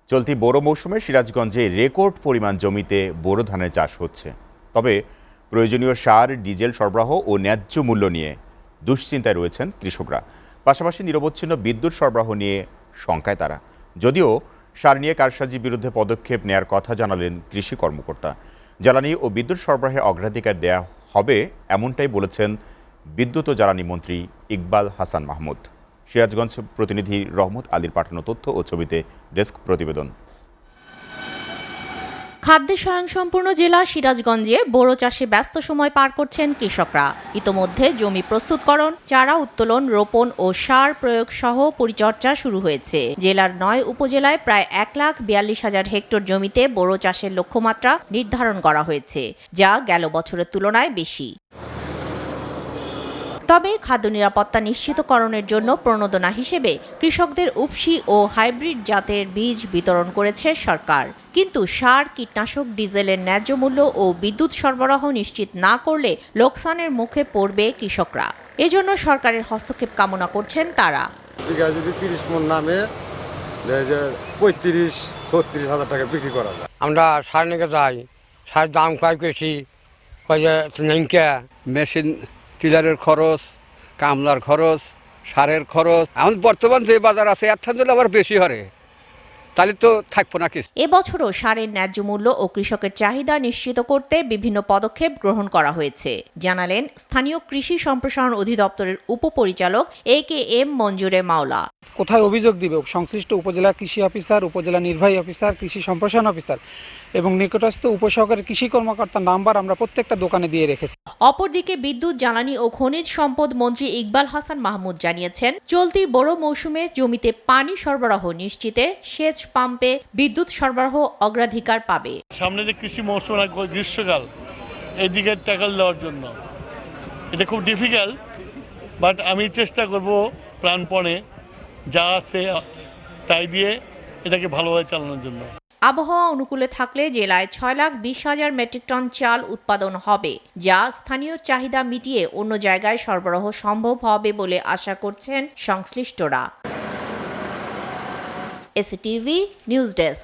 চলতি বোরো মৌসুমে সিরাজগঞ্জে রেকর্ড পরিমাণ জমিতে বোরো ধানের চাষ হচ্ছে। তবে প্রয়োজনীয় সার, ডিজেল সরবরাহ ও ন্যায্য মূল্য নিয়ে দুশ্চিন্তায় রয়েছেন কৃষকরা। পাশাপাশি নিরবচ্ছিন্ন বিদ্যুৎ সরবরাহ নিয়ে শঙ্কায় তারা। যদিও সার নিয়ে কারসাজির বিরুদ্ধে পদক্ষেপ নেয়ার কথা জানালেন কৃষি কর্মকর্তা। জ্বালানি ও বিদ্যুৎ সরবরাহে অগ্রাধিকার দেয়া হবে এমনটাই বলেছেন বিদ্যুৎ ও জ্বালানি মন্ত্রী ইকবাল হাসান মাহমুদ। সিরাজগঞ্জ প্রতিনিধি রহমত আলীর পাঠানো তথ্য ও ছবিতে ডেস্ক প্রতিবেদন। খাদ্যে স্বয়ংসম্পূর্ণ জেলা সিরাজগঞ্জে বোরো চাষে ব্যস্ত সময় পার করছেন কৃষকরা। ইতোমধ্যে জমি প্রস্তুতকরণ, চারা উত্তোলন, রোপণ ও সার প্রয়োগ সহ পরিচর্যা শুরু হয়েছে। জেলার ৯ উপজেলায় প্রায় ১,৪২,০০০ হেক্টর জমিতে বোরো চাষের লক্ষ্যমাত্রা নির্ধারণ করা হয়েছে, যা গেল বছরের তুলনায় বেশি। তবে খাদ্য নিরাপত্তা নিশ্চিতকরণের জন্য প্রণোদনা হিসেবে কৃষকদের উফশি ও হাইব্রিড জাতের বীজ বিতরণ করেছে সরকার। কিন্তু সার, কীটনাশক, ডিজেলের ন্যায্য মূল্য ও বিদ্যুৎ সরবরাহ নিশ্চিত না করলে লোকসানের মুখে পড়বে কৃষকরা। এজন্য সরকারের হস্তক্ষেপ কামনা করছেন তারা। যদি 30 মণ নামে 35-36 হাজার টাকা বিক্রি করা যায়। আমরা সার নিয়ে যাই, সার দাম কয় বেশি, মেশিন টিলারের খরচ, কামলার খরচ, সারের খরচ, এখন বর্তমান যে বাজার আছে এর থেকে আবার বেশি হরে, তাহলে তো থাকবো না কিছু। এবছরও সারের ন্যায্য মূল্য ও কৃষকের চাহিদা নিশ্চিত করতে বিভিন্ন পদক্ষেপ গ্রহণ করা হয়েছে, জানালেন স্থানীয় কৃষি সম্প্রসারণ অধিদপ্তরের উপপরিচালক AKM মঞ্জুরে মাওলা। কোথায় অভিযোগ দিবে সংশ্লিষ্ট উপজেলা কৃষি অফিসার, উপজেলা নির্বাহী অফিসার, কৃষি সম্প্রসারণ অফিসার এবং নিকটস্থ উপসহকারী কৃষি কর্মকর্তার নাম্বার আমরা প্রত্যেকটা দোকানে দিয়ে রেখেছি। অপরদিকে বিদ্যুৎ, জ্বালানি ও খনিজ সম্পদ মন্ত্রী ইকবাল হাসান মাহমুদ জানিয়েছেন, চলতি বোরো মৌসুমে জমিতে পানি সরবরাহ নিশ্চিতে সেচ পাম্পে বিদ্যুৎ সরবরাহ অগ্রাধিকার পাবে। সামনে যে কৃষি মৌসুম আর গ্রীষ্মকাল, এদিকে ট্যাকল দেওয়ার জন্য এটা খুব ডিফিকাল্ট, বাট আমি চেষ্টা করব প্রাণপণে যা আছে তাই দিয়ে এটাকে ভালোভাবে চালানোর জন্য। আবহাওয়া অনুকূলে থাকলে জেলায় 6,20,000 মেট্রিক টন চাল উৎপাদন হবে, যা স্থানীয় চাহিদা মিটিয়ে অন্য জায়গায় সরবরাহ সম্ভব হবে বলে আশা করছেন সংশ্লিষ্টরা। STV news desk.